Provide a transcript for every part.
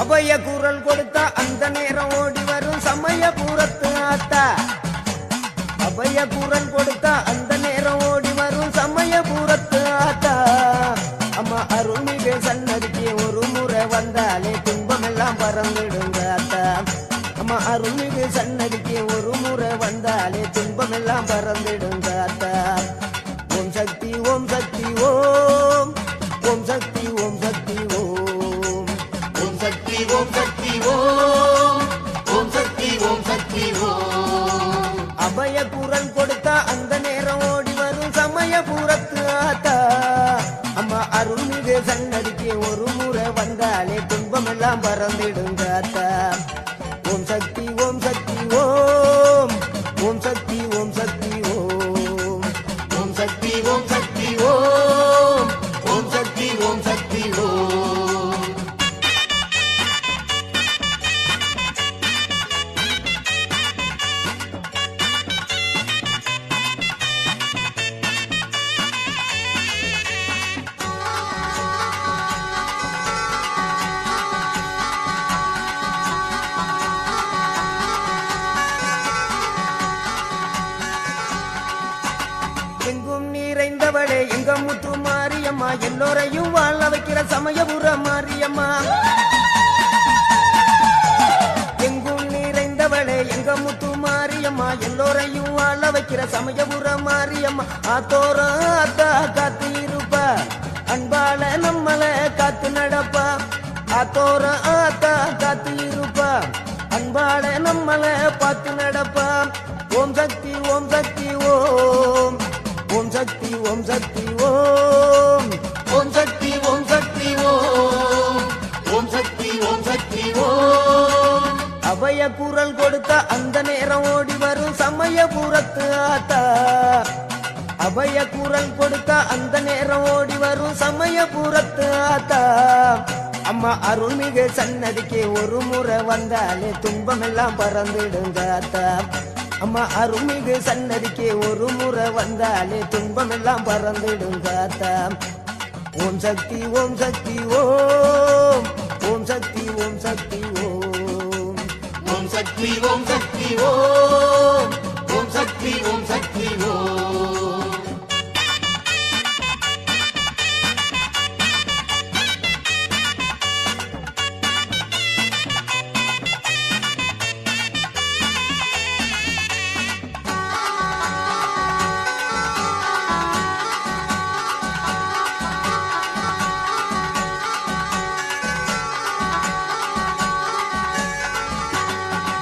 அபய குரல் கொடுத்தா அந்த நேரம் ஓடி வரும் சமயபுரத்து ஆத்தா. அபய குரல் கொடுத்தா அந்த நேரம் ஓடி வரும் சமயபுரத்து ஆத்தா. அம்மா அருள்மிகு சன்னதிக்கு ஒரு முறை வந்தாலே துன்பம் எல்லாம் பறந்துடுங்க ஆத்தா. அம்மா அருள்மிகு சன்னதிக்கு ஒரு முறை வந்தாலே துன்பம் எல்லாம் பறந்துடுங்க ஆத்தா. ஓம் சக்தி ஓம் சக்தி ஓம் ஓம் சக்தி ஓம் சக்தி ஓம் ஓம் சக்தி ஓம் சக்தி ஓம் ஓம் சக்தி ஓம் சக்தி ஓம். அபய குரல் கொடுத்தா அந்த நேரம் ஓடி வரும் சமயபுரத்து ஆத்தா. அம்மா அருள்மிகு சன்னதிக்கு ஒரு முறை வந்தாலே துன்பம் எல்லாம் பறந்துடுங்க ஆத்தா. ஓம் சக்தி ஓம் சக்தி ஓம் ஓம் சக்தி ஓம் சக்தி ஓம் ஓம் சக்தி ஓம் சக்தி ஓம் ஓம் சக்தி ஓம் சக்தி ஓம். எங்கும் நிறைந்தவளே எங்க முத்து மாரியம்மா, எல்லோரையும் வாழ வைக்கிற சமயபுர மாரியம்மா. எங்கும் நிறைந்தவளே எங்க முத்து மாரியம்மா, எல்லோரையும் வாழ வைக்கிற சமயபுர மாரியம்மா. ஆத்தோர ஆத்தா காத்து இருப்பா, அன்பால நம்மள காத்து நடப்பா. ஆத்தோர ஆத்தா காத்து இருப்பா, அன்பால நம்மள பார்த்து நடப்பா. ஓம் சக்தி ஓம் சக்தி ஓம் ஓம் சக்தி ஓம் சக்தி ஓம் ஓம் சக்தி ஓம் சக்தி ஓம் ஓம் சக்தி ஓம் சக்தி ஓம். அபய குரல் கொடுத்தா அந்த நேரம் ஓடி வரும் சமயபுரத்து ஆத்தா. அபய குரல் கொடுத்தா அந்த நேரம் ஓடி வரும் சமயபுரத்து ஆத்தா. அம்மா அருள்மிகு சன்னதிக்கு ஒரு முறை வந்தாலே துன்பம் எல்லாம் பறந்துடுங்க ஆத்தா. அம்மா அருள்மிகு சன்னதிக்கு ஒரு முறை வந்தாலே துன்பம் எல்லாம் பறந்துடுங்க ஆத்தா. ஓம் சக்தி ஓம் சக்தி ஓம் ஓம் சக்தி ஓம் சக்தி ஓம் ஓம் சக்தி ஓம் சக்தி ஓம் ஓம் சக்தி ஓம் சக்தி ஓம்.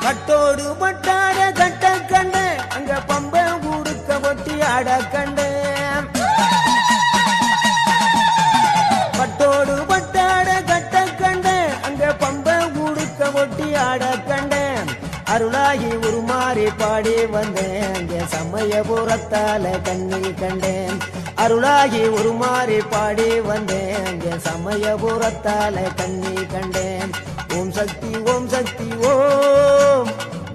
கட்டோடு பட்டாட கட்ட கண்ட அங்க பம்ப ஊடுக்க ஒட்டி ஆட கண்ட. கட்டோடு பட்டாட கட்ட கண்ட அங்க பம்ப ஊடுக்க ஒட்டி ஆட கண்ட. அருளாகி உருமாறி பாடி வந்தேன் அங்கே சமயபுரத்தால கண்ணி கண்டேன். அருளாகி உருமாறி பாடி வந்தேன் அங்கே சமயபுரத்தால கண்ணி கண்டேன். ஓம் சக்தி ஓம் சக்தி ஓம்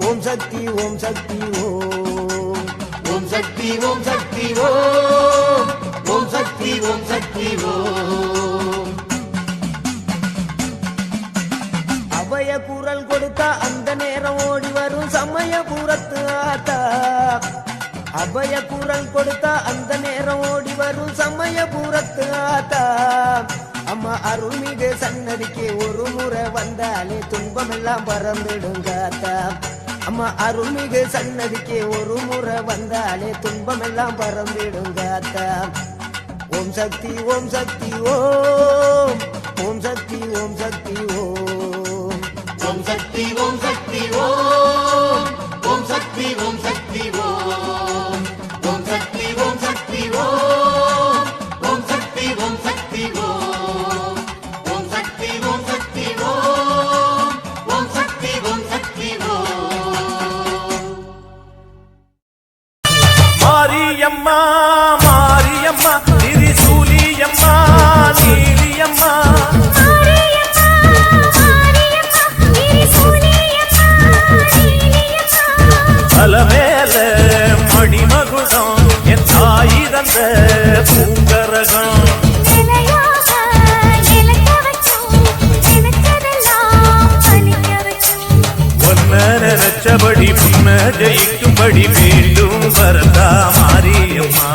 ஓம் சக்தி ஓம் சக்தி ஓம் ஓம் சக்தி ஓம் சக்தி ஓம் ஓம் சக்தி ஓம் சக்தி ஓம். அபய குரல் கொடுத்தா அந்த நேரம் ஓடி வரும் சமயபுரத்து ஆத்தா. அபய குரல் கொடுத்தா அந்த நேரம் ஓடி வரும் சமயபுரத்து ஆத்தா. அம்மா அருள்மிகு சன்னதிக்கு ஒரு முறை வந்தாலே துன்பம் எல்லாம் பறந்துடுங்க ஆத்தா. அம்மா அருள்மிகு சன்னதிக்கு ஒரு முறை வந்தாலே துன்பம் எல்லாம் பறந்துடுங்க ஆத்தா. ஓம் சக்தி ஓம் சக்தி ஓம் ஓம் சக்தி ஓம் சக்தி ஓம் ஓம் சக்தி ஓம் சக்தி ஓம் ஓம் சக்தி ஓம் சக்தி ஓம் ஓம் சக்தி ஓம் சக்தி ஓம் ஓம் சக்தி ஓம் சக்தி ஓம் ஓம் சக்தி ஓம் சக்தி ஓம் ஓம் சக்தி ஓம் சக்தி ஓம். மாரியம்மா மாரியம்மா திரிசூலியம்மா நீ கண்டபடி முன்ன ஜெயிக்கும்படி வேண்டும் வரதா மாரியம்மா.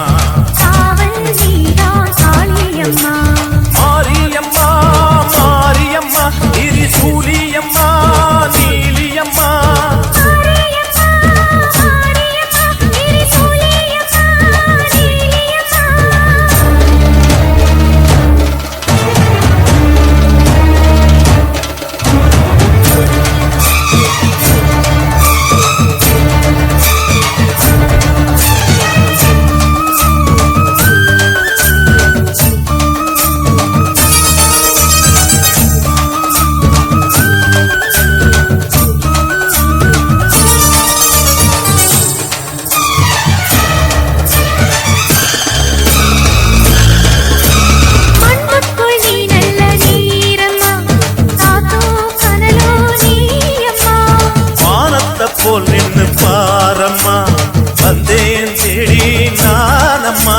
காவல் நீதான் காளியம்மா. மாரியம்மா மாரியம்மா திரிசூலியம்மா நீலியம்மா. போல் நின்னு பாரம்மா வந்தேன் தேடி நானம்மா.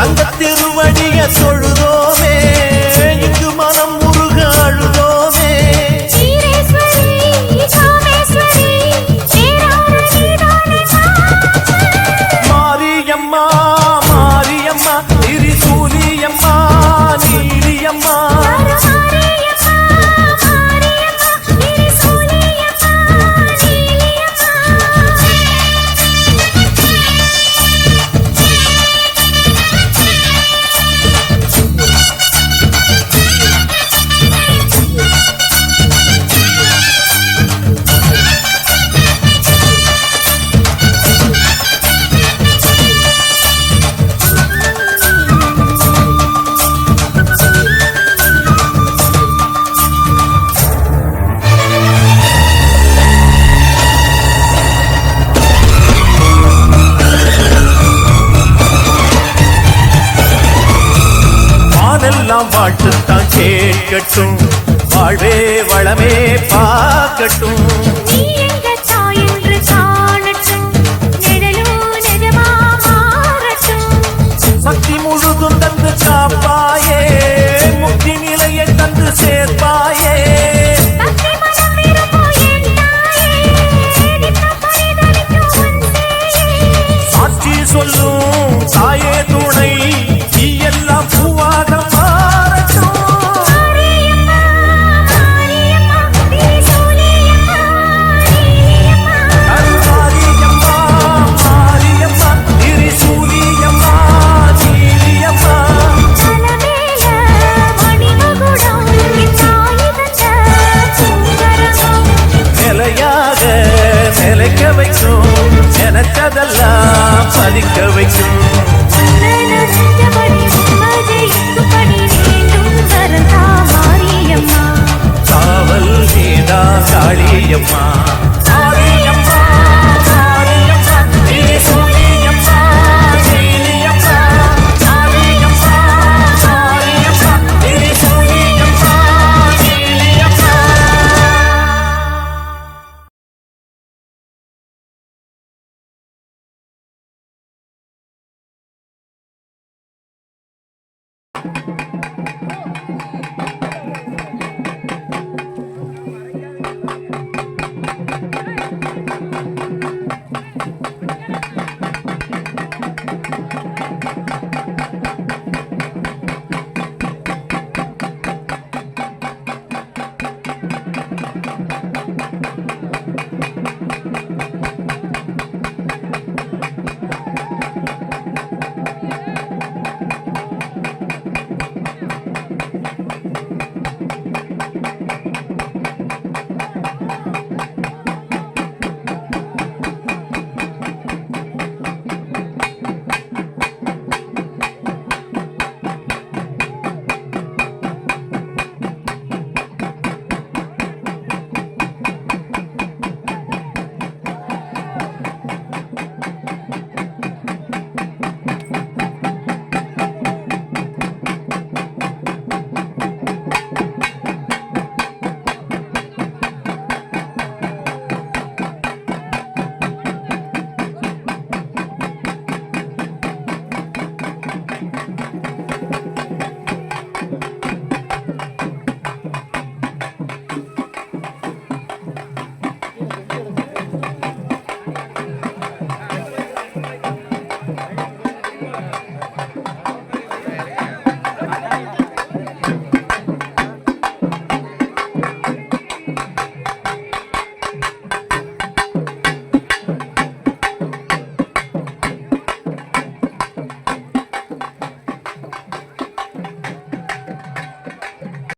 அந்த திருவடிய தொழுதோமே இங்கு மனம் முருக அழுதோமே. மாரியம்மா மாரியம்மா திரிசூலியம்மா நீலியம்மா. எல்லாம் வாழ்த்துத்தான் கேட்கட்டும் வாழ்வே வளமே பார்க்கட்டும். சக்தி முழுதும் தந்து காப்பாயே முக்தி நிலையை தந்து சேர்ப்பாயே. சாட்சி சொல்லும் தாயே துணை நீ எல்லாம் பூவாக நினைச்சதெல்லாம் பலிக்க வைக்கும். காவல் நீதா காளியம்மா. Thank you.